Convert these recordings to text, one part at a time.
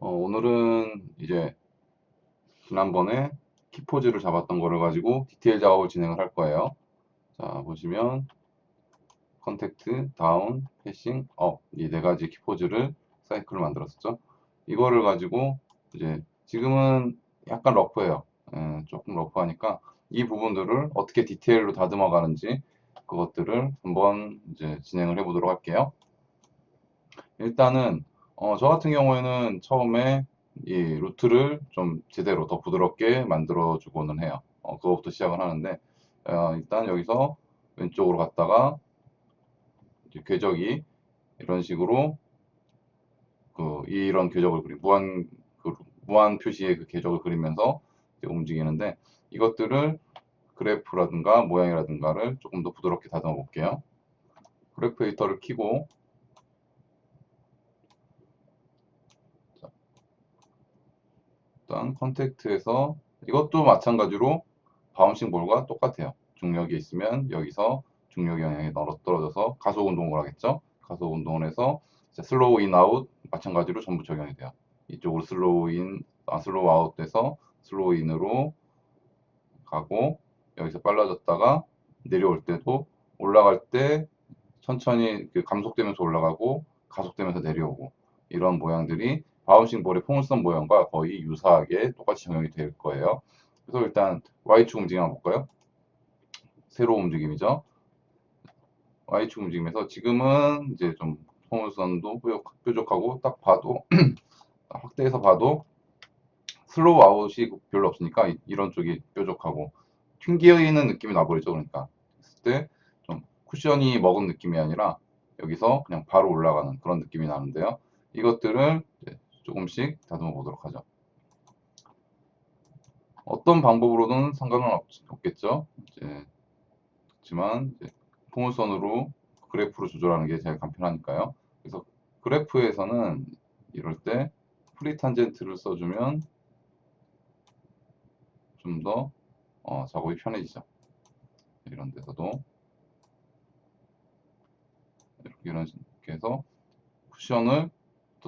오늘은 이제 지난번에 키포즈를 잡았던 거를 가지고 디테일 작업을 진행을 할 거예요. 자, 보시면 컨택트, 다운, 패싱, 업 이 네 가지 키포즈를 사이클을 만들었었죠. 이거를 가지고 이제 지금은 약간 러프해요. 조금 러프하니까 이 부분들을 어떻게 디테일로 다듬어 가는지 그것들을 한번 이제 진행을 해 보도록 할게요. 일단은 저 같은 경우에는 처음에 이 루트를 좀 제대로 더 부드럽게 만들어 주고는 해요. 그거부터 시작을 하는데 일단 여기서 왼쪽으로 갔다가 이제 궤적이 이런 식으로 이런 궤적을 무한 표시의 그 궤적을 그리면서 이제 움직이는데 이것들을 그래프라든가 모양이라든가를 조금 더 부드럽게 다듬어 볼게요. 그래프 에디터를 켜고 일단 컨택트에서 이것도 마찬가지로 바운싱 볼과 똑같아요. 중력이 있으면 여기서 중력 영향이 떨어져서 가속 운동을 하겠죠. 가속 운동을 해서 슬로우 인 아웃 마찬가지로 전부 적용이 돼요. 이쪽으로 슬로우 아웃 돼서 슬로우 인으로 가고 여기서 빨라졌다가 내려올 때도 올라갈 때 천천히 감속되면서 올라가고 가속되면서 내려오고 이런 모양들이 바운싱 볼의 포물선 모양과 거의 유사하게 똑같이 적용이 될 거예요. 그래서 일단 Y축 움직임 한번 볼까요? 세로 움직임이죠. Y축 움직임에서 지금은 이제 좀 포물선도 뾰족하고 딱 봐도 확대해서 봐도 슬로우 아웃이 별로 없으니까 이런 쪽이 뾰족하고 튕겨 있는 느낌이 나버리죠. 그러니까 했을 때 좀 쿠션이 먹은 느낌이 아니라 여기서 그냥 바로 올라가는 그런 느낌이 나는데요. 이것들을 이제 조금씩 다듬어 보도록 하죠. 어떤 방법으로든 상관은 없겠죠. 그렇지만 이제 포물선으로 그래프로 조절하는 게 제일 간편하니까요. 그래서 그래프에서는 이럴 때 프리탄젠트를 써주면 좀 더 작업이 편해지죠. 이런 데서도 이런 식으로 해서 쿠션을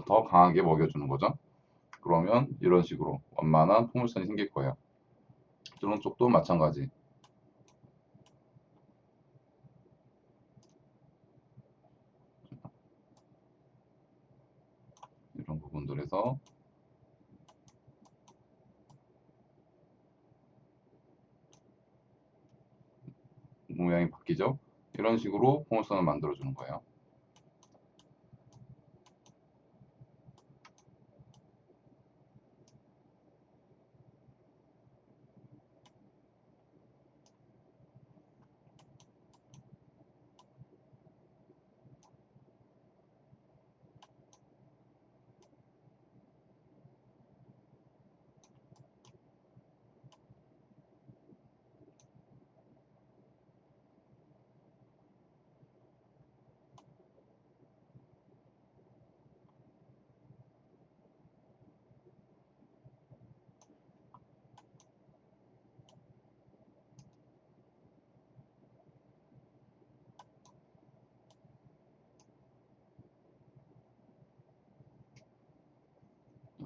더 강하게 먹여주는 거죠. 그러면 이런 식으로 완만한 포물선이 생길 거예요. 이런 쪽도 마찬가지. 이런 부분들에서 모양이 바뀌죠. 이런 식으로 포물선을 만들어주는 거예요.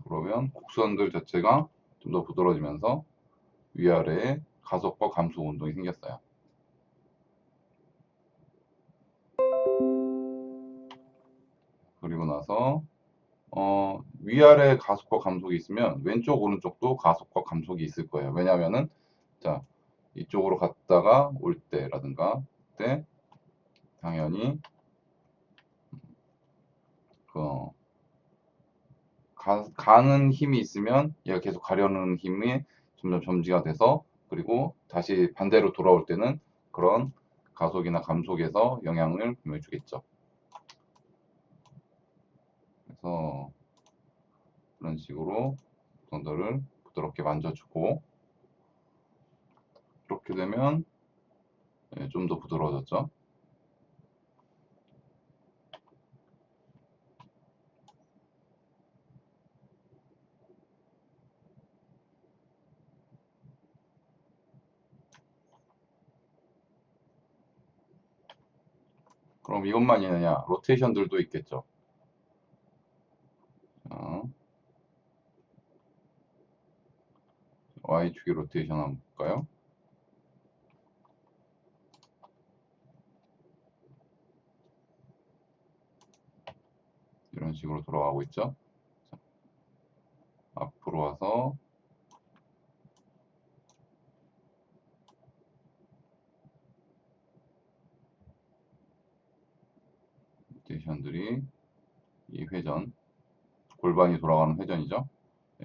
그러면 곡선들 자체가 좀 더 부드러워지면서 위아래에 가속과 감속 운동이 생겼어요. 그리고 나서 위아래 가속과 감속이 있으면 왼쪽 오른쪽도 가속과 감속이 있을 거예요. 왜냐하면은 자 이쪽으로 갔다가 올 때라든가 그때 당연히 그 가는 힘이 있으면 얘가 계속 가려는 힘이 점점 점지가 돼서 그리고 다시 반대로 돌아올 때는 그런 가속이나 감속에서 영향을 분명히 주겠죠. 그래서 그런 식으로 정도를 부드럽게 만져주고 이렇게 되면 좀 더 부드러워졌죠. 그럼 이것만이냐? 로테이션들도 있겠죠. 어, Y축의 로테이션 한번 볼까요? 이런 식으로 돌아가고 있죠. 자, 앞으로 와서 로테이션들이 이 회전, 골반이 돌아가는 회전이죠.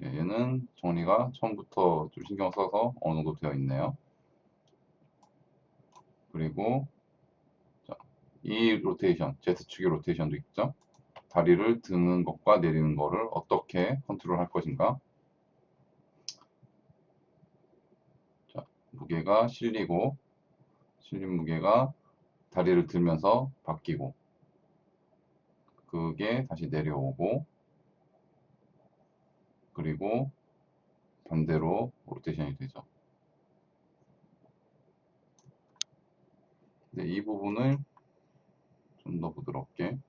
예, 얘는 정리가 처음부터 좀 신경 써서 어느 정도 되어 있네요. 그리고 자, 이 로테이션, Z축의 로테이션도 있죠. 다리를 드는 것과 내리는 것을 어떻게 컨트롤 할 것인가. 자, 무게가 실린 무게가 다리를 들면서 바뀌고, 그게 다시 내려오고, 그리고 반대로 로테이션이 되죠. 근데 이 부분을 좀 더 부드럽게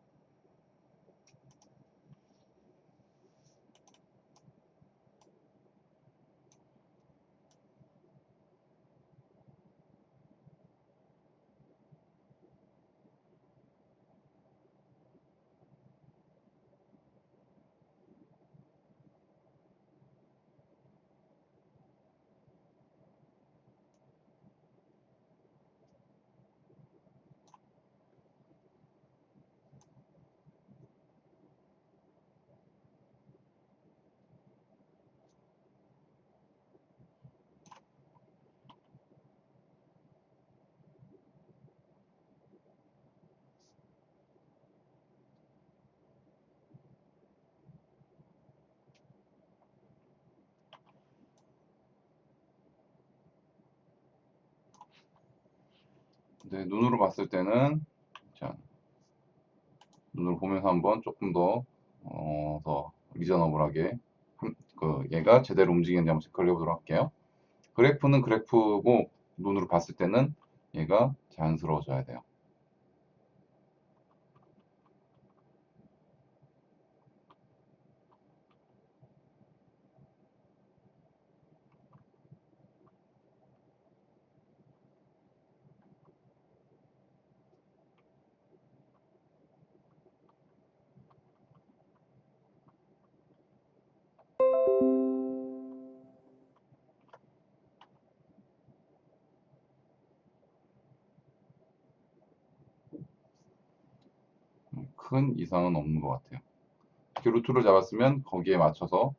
근데 눈으로 봤을 때는 자, 눈으로 보면서 한번 조금 더 리저너블하게 얘가 제대로 움직이는지 한번 체크를 해보도록 할게요. 그래프는 그래프고 눈으로 봤을 때는 얘가 자연스러워져야 돼요. 큰 이상은 없는 것 같아요. 이렇게 루트를 잡았으면 거기에 맞춰서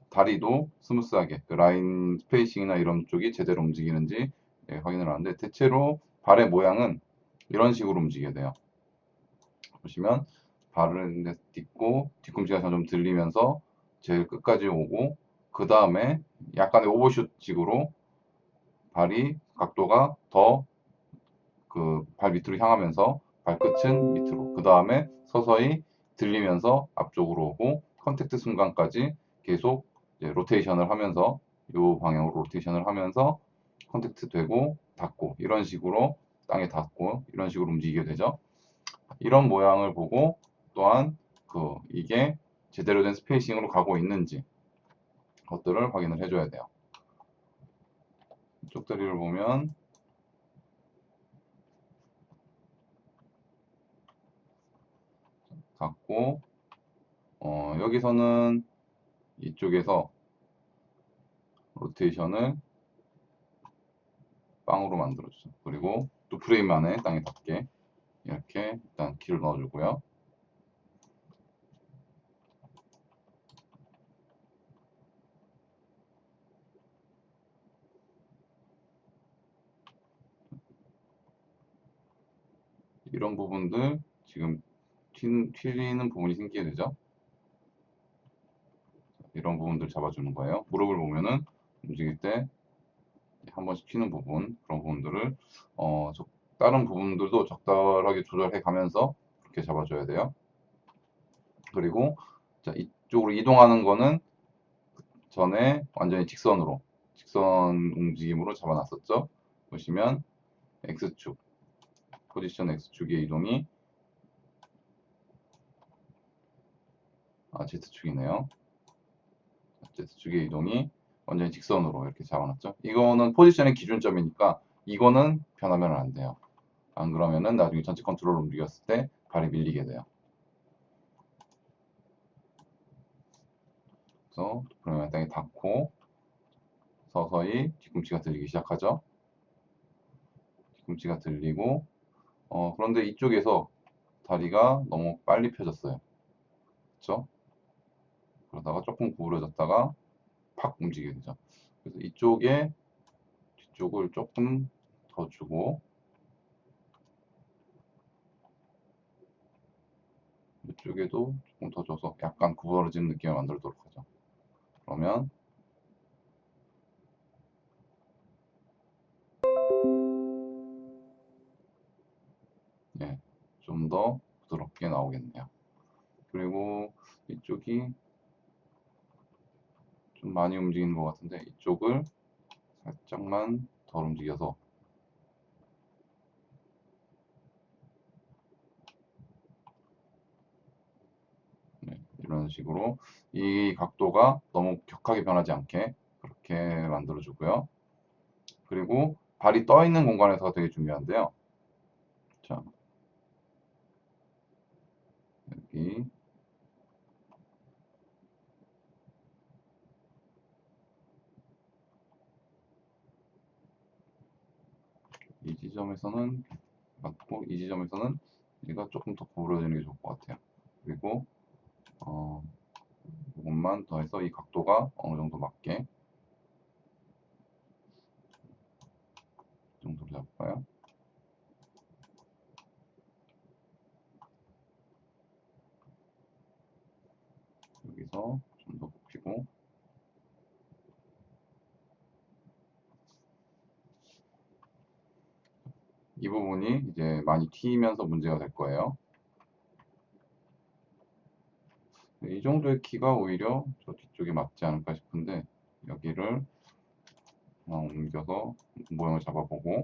다리도 스무스하게 그 라인 스페이싱이나 이런 쪽이 제대로 움직이는지 확인을 하는데, 대체로 발의 모양은 이런 식으로 움직여야 돼요. 보시면 발을 딛고 뒤꿈치가 점점 들리면서 제일 끝까지 오고, 그 다음에 약간의 오버슛식으로 발이 각도가 더 그 발 밑으로 향하면서 발끝은 밑으로, 그 다음에 서서히 들리면서 앞쪽으로 오고, 컨택트 순간까지 계속 이제 로테이션을 하면서 이 방향으로 로테이션을 하면서 컨택트 되고 닿고, 이런 식으로 땅에 닿고 이런 식으로 움직이게 되죠. 이런 모양을 보고 또한 이게 제대로 된 스페이싱으로 가고 있는지 것들을 확인을 해줘야 돼요. 이쪽 다리를 보면 같고, 여기서는 이쪽에서 로테이션을 빵으로 만들어주죠. 그리고 또 프레임 안에 땅에 닿게 이렇게 일단 키를 넣어주고요. 이런 부분들 지금 튀는 부분이 생기게 되죠. 이런 부분들 잡아주는 거예요. 무릎을 보면은 움직일 때 한 번씩 튀는 부분, 그런 부분들을 다른 부분들도 적절하게 조절해 가면서 그렇게 잡아줘야 돼요. 그리고 자, 이쪽으로 이동하는 거는 전에 완전히 직선 움직임으로 잡아놨었죠. 보시면 X축, 포지션 X축의 이동이 Z축이네요. Z축의 이동이 완전히 직선으로 이렇게 잡아놨죠. 이거는 포지션의 기준점이니까 이거는 변하면 안 돼요. 안 그러면은 나중에 전체 컨트롤을 움직였을 때 발이 밀리게 돼요. 그래서 그러면 땅에 닿고 서서히 뒤꿈치가 들리기 시작하죠. 뒤꿈치가 들리고 그런데 이쪽에서 다리가 너무 빨리 펴졌어요. 그렇죠? 그러다가 조금 구부러졌다가 팍 움직이게 되죠. 그래서 이쪽에 뒤쪽을 조금 더 주고 이쪽에도 조금 더 줘서 약간 구부러진 느낌을 만들도록 하죠. 그러면 예, 좀 더 부드럽게 나오겠네요. 그리고 이쪽이 좀 많이 움직이는 것 같은데 이쪽을 살짝만 덜 움직여서 네, 이런 식으로 이 각도가 너무 격하게 변하지 않게 그렇게 만들어 주고요. 그리고 발이 떠 있는 공간에서 되게 중요한데요. 자, 여기 이 지점에서는 맞고 이 지점에서는 얘가 조금 더 구부러지는 게 좋을 것 같아요. 그리고 조금만 더 해서 이 각도가 어느 정도 맞게 이 정도로 잡을까요? 여기서 좀 더 굽히고 이 부분이 이제 많이 튀면서 문제가 될 거예요. 이 정도의 키가 오히려 저 뒤쪽에 맞지 않을까 싶은데 여기를 옮겨서 모양을 잡아보고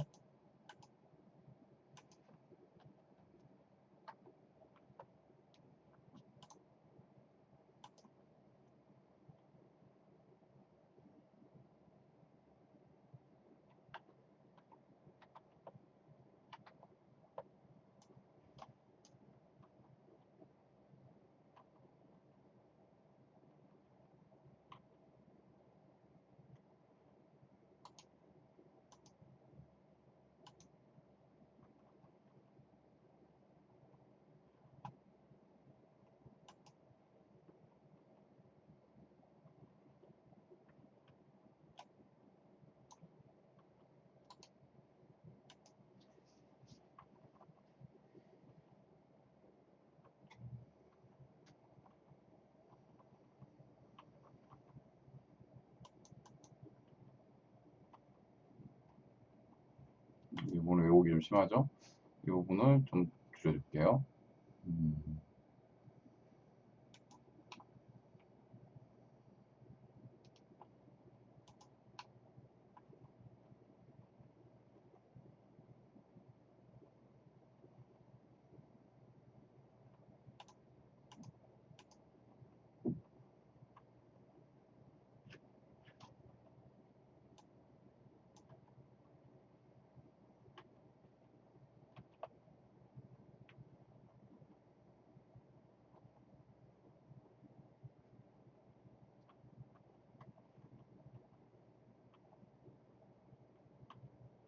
이 부분을 왜곡이 좀 심하죠? 이 부분을 좀 줄여줄게요. 음,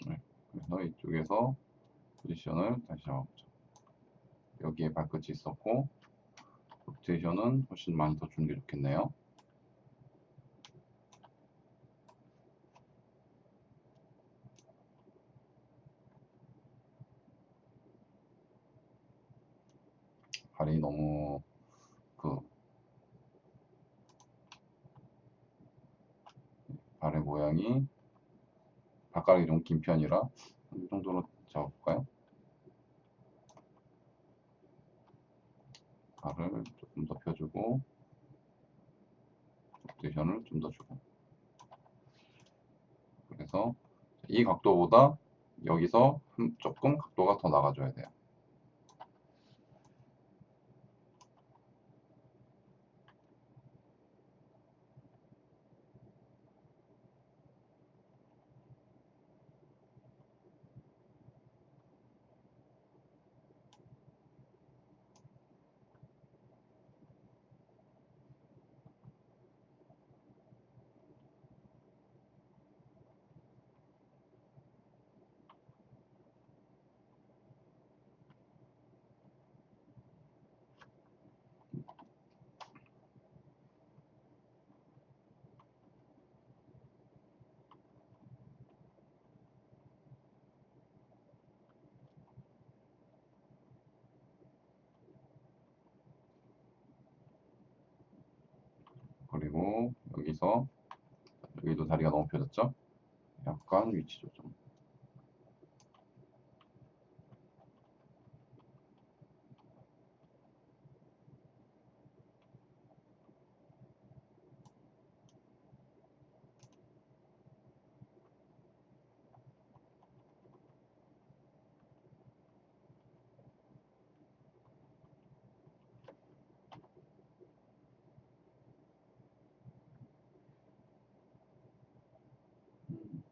네. 그래서 이쪽에서 포지션을 다시 잡아보죠. 여기에 발끝이 있었고 로테이션은 훨씬 많이 더 주는 게 좋겠네요. 발이 너무 그 발의 모양이 발가락이 좀 긴 편이라 이 정도로 잡아볼까요? 발을 조금 더 펴주고 로테이션을 좀 더 주고 그래서 이 각도보다 여기서 조금 각도가 더 나가줘야 돼요. 그리고 여기서 여기도 다리가 너무 펴졌죠? 약간 위치 조정.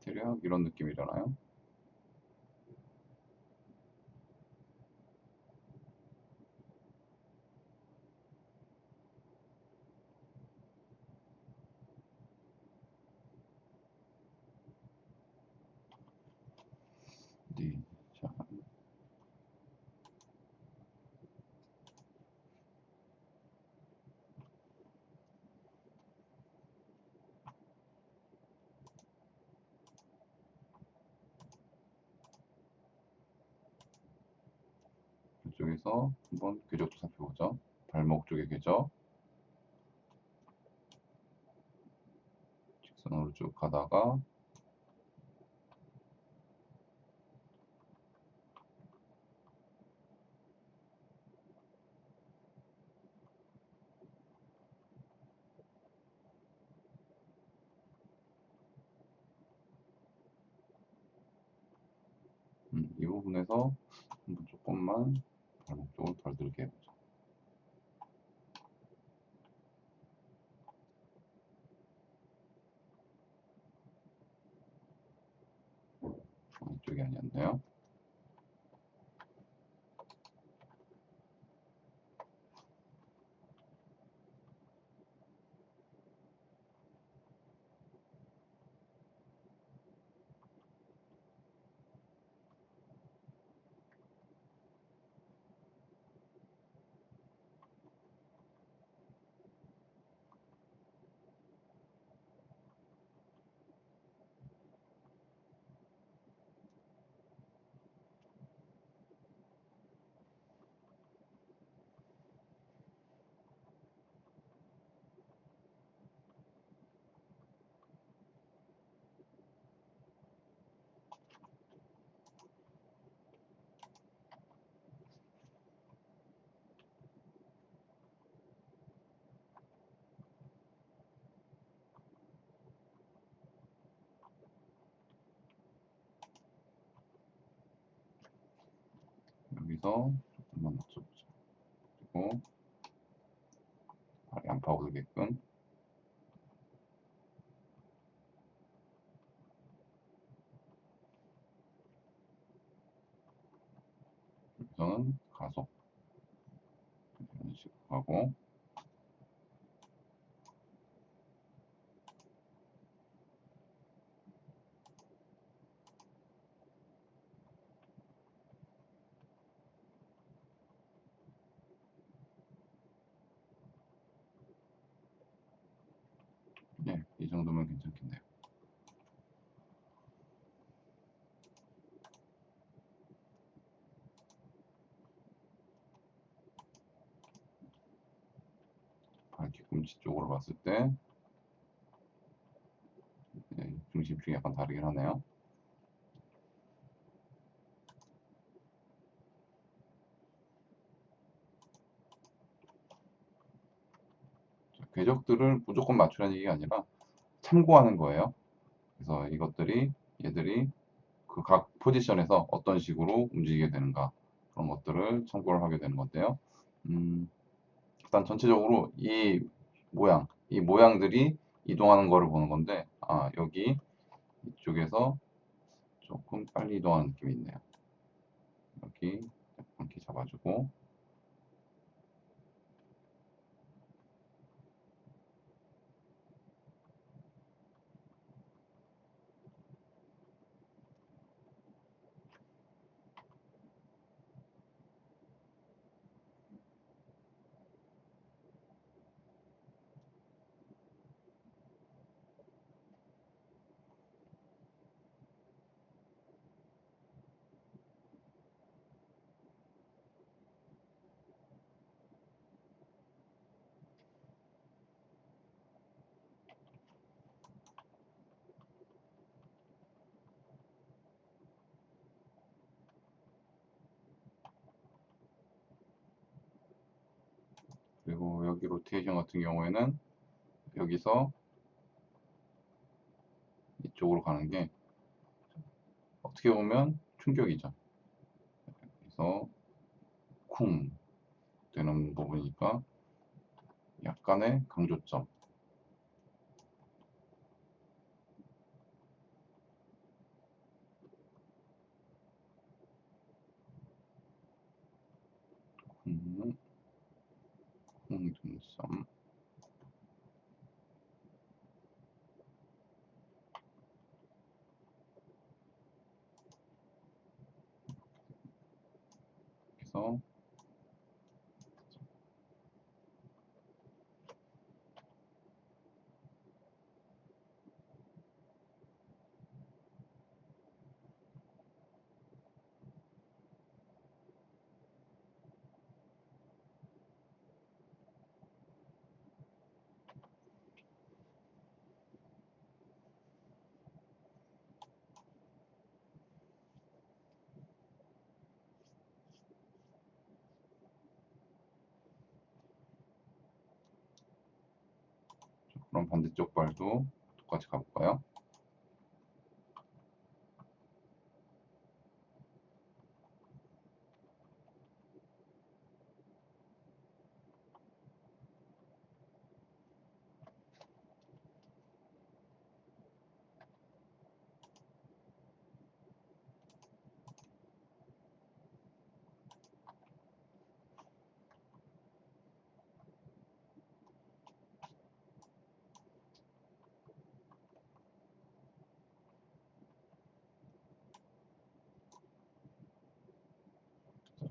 대략 이런 느낌이잖아요. 네. 자, 이쪽에서 한번 궤적도 살펴보죠. 발목 쪽의 궤적. 직선으로 쭉 가다가 이 부분에서 한번 조금만 발목 쪽을 덜 들게 해보죠. 이쪽이 아니었네요. 여기서 조금만 낮춰보죠. 그리고 발이 안 파고들게끔. 여기서는 가속. 이런 식으로 하고. 네, 이 정도면 괜찮겠네요. 발 뒤꿈치 쪽으로 봤을 때 네, 중심축이 약간 다르긴 하네요. 궤적들을 무조건 맞추라는 얘기가 아니라 참고하는 거예요. 그래서 얘들이 그 각 포지션에서 어떤 식으로 움직이게 되는가 그런 것들을 참고를 하게 되는 건데요. 음, 일단 전체적으로 이 모양들이 이동하는 거를 보는 건데, 여기 이쪽에서 조금 빨리 이동하는 느낌이 있네요. 여기 이렇게 잡아주고, 그리고 여기 로테이션 같은 경우에는 여기서 이쪽으로 가는 게 어떻게 보면 충격이죠. 그래서 쿵 되는 부분이니까 약간의 강조점. 쿵, 쿵 그래서 그럼 반대쪽 발도 똑같이 가볼까요?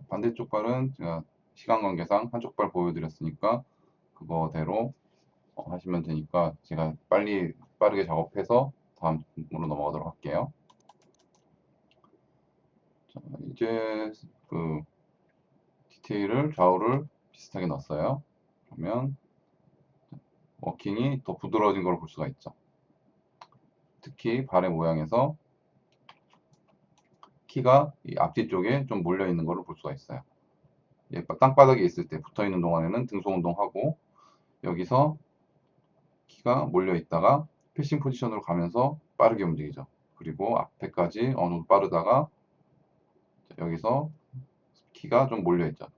반대쪽 발은 제가 시간 관계상 한쪽 발 보여드렸으니까 그거대로 하시면 되니까 제가 빠르게 작업해서 다음으로 넘어가도록 할게요. 자, 이제 그 디테일을 좌우를 비슷하게 넣었어요. 그러면 워킹이 더 부드러워진 걸 볼 수가 있죠. 특히 발의 모양에서 키가 이 앞뒤 쪽에 좀 몰려 있는 것을 볼 수가 있어요. 땅바닥에 있을 때 붙어 있는 동안에는 등속 운동하고 여기서 키가 몰려 있다가 패싱 포지션으로 가면서 빠르게 움직이죠. 그리고 앞에까지 어느 정도 빠르다가 여기서 키가 좀 몰려 있죠.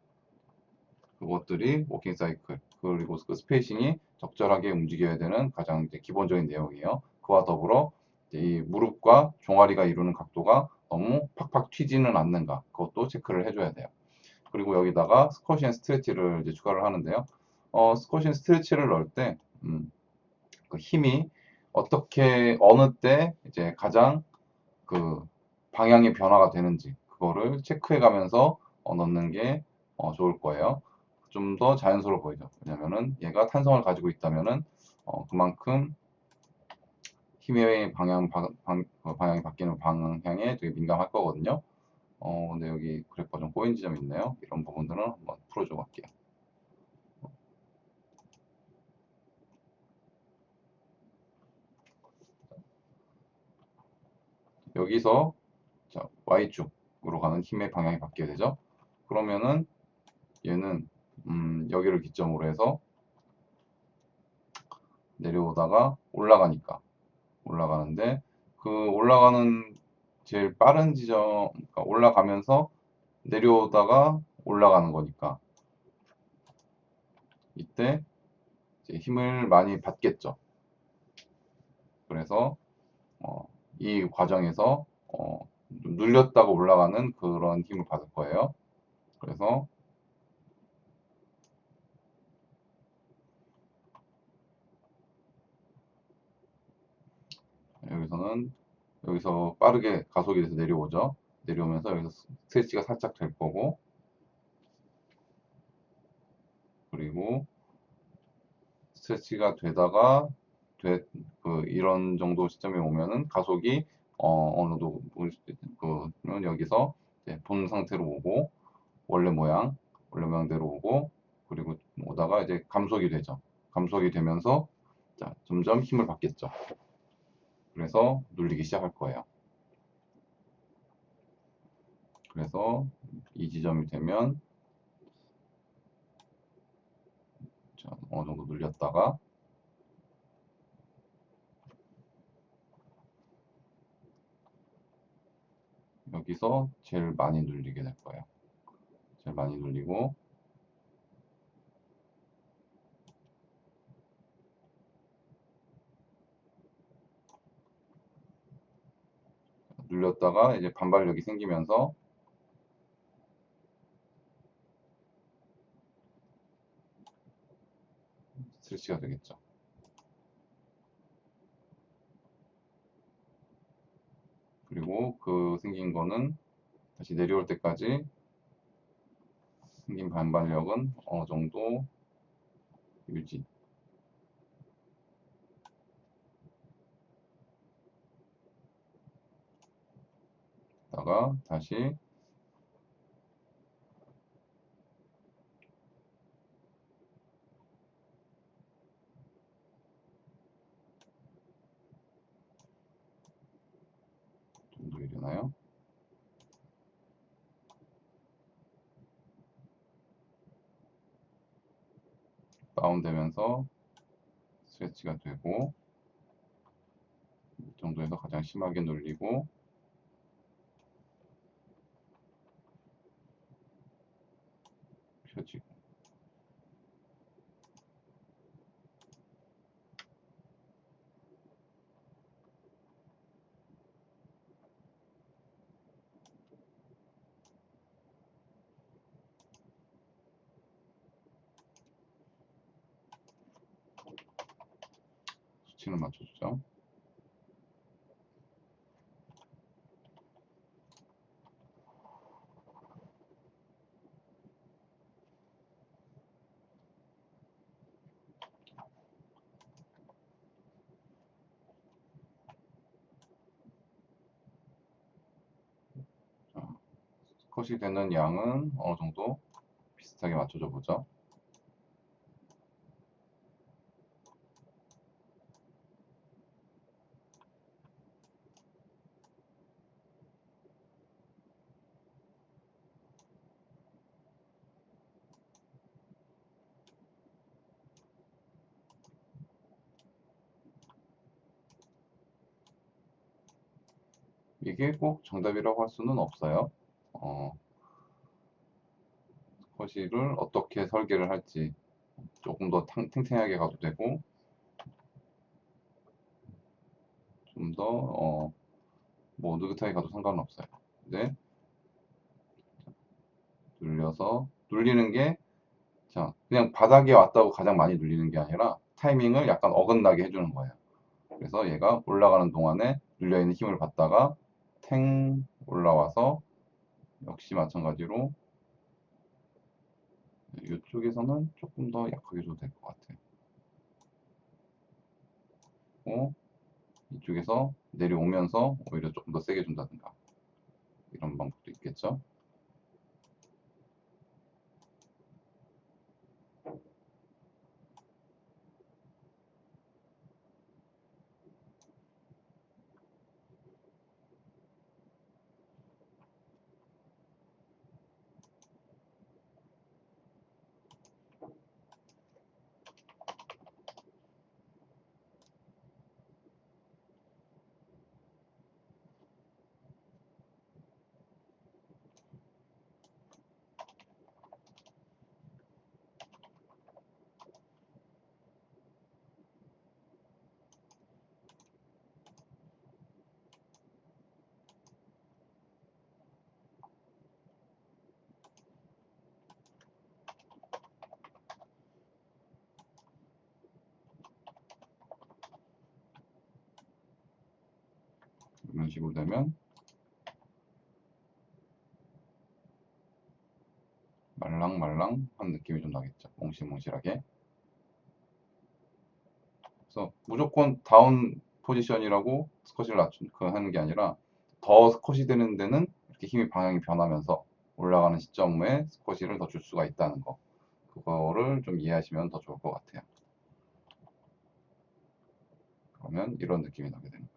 그것들이 워킹 사이클 그리고 그 스페이싱이 적절하게 움직여야 되는 가장 이제 기본적인 내용이에요. 그와 더불어 이 무릎과 종아리가 이루는 각도가 너무 팍팍 튀지는 않는가 그것도 체크를 해줘야 돼요. 그리고 여기다가 스쿼시 앤 스트레치를 이제 추가를 하는데요. 스쿼시 앤 스트레치를 넣을 때 그 힘이 어떻게 어느 때 이제 가장 그 방향의 변화가 되는지 그거를 체크해 가면서 넣는 게 좋을 거예요. 좀 더 자연스러워 보이죠. 왜냐면은 얘가 탄성을 가지고 있다면은 그만큼 힘의 방향이 바뀌는 방향에 되게 민감할 거거든요. 근데 여기 그래프가 좀 꼬인 지점이 있네요. 이런 부분들은 한번 풀어줘 볼게요. 여기서 자, Y축으로 가는 힘의 방향이 바뀌게 되죠. 그러면은 얘는 여기를 기점으로 해서 내려오다가 올라가는데 그 올라가는 제일 빠른 지점, 그러니까 올라가면서 내려오다가 올라가는 거니까 이때 이제 힘을 많이 받겠죠. 그래서 이 과정에서 눌렸다가 올라가는 그런 힘을 받을 거예요. 그래서 여기서 빠르게 가속이 돼서 내려오죠. 내려오면서 여기서 스트레치가 살짝 될 거고 그리고 스트레치가 되다가 이런 정도 시점에 오면은 가속이 어느 정도 그러면 여기서 이제 본 상태로 오고 원래 모양대로 오고 그리고 오다가 이제 감속이 되죠. 감속이 되면서 자, 점점 힘을 받겠죠. 그래서 눌리기 시작할 거예요. 그래서 이 지점이 되면 어느 정도 눌렸다가 여기서 제일 많이 눌리게 될 거예요. 제일 많이 눌리고 눌렸다가 이제 반발력이 생기면서 스트레치가 되겠죠. 그리고 그 생긴 거는 다시 내려올 때까지 생긴 반발력은 어느 정도 유지. 다가 다시 정도 이려나요? 다운되면서 스트레치가 되고 이 정도에서 가장 심하게 눌리고 펴지고 수치를 맞춰주죠. 자, 컷이 되는 양은 어느 정도 비슷하게 맞춰줘 보죠. 이게 꼭 정답이라고 할 수는 없어요. 컷을 어떻게 설계를 할지 조금 더 탱탱하게 가도 되고 좀 더 뭐 느긋하게 가도 상관은 없어요. 근데 눌려서 눌리는 게 자, 그냥 바닥에 왔다고 가장 많이 눌리는 게 아니라 타이밍을 약간 어긋나게 해주는 거예요. 그래서 얘가 올라가는 동안에 눌려있는 힘을 받다가 탱 올라와서 역시 마찬가지로 이쪽에서는 조금 더 약하게 줘도 될 것 같아요. 이쪽에서 내려오면서 오히려 조금 더 세게 준다든가 이런 방법도 있겠죠. 이런 식으로 되면 말랑말랑한 느낌이 좀 나겠죠. 몽실몽실하게. 그래서 무조건 다운 포지션이라고 스쿼시를 하는 게 아니라 더 스쿼시 되는 데는 이렇게 힘이 방향이 변하면서 올라가는 시점에 스쿼시를 더 줄 수가 있다는 거. 그거를 좀 이해하시면 더 좋을 것 같아요. 그러면 이런 느낌이 나게 됩니다.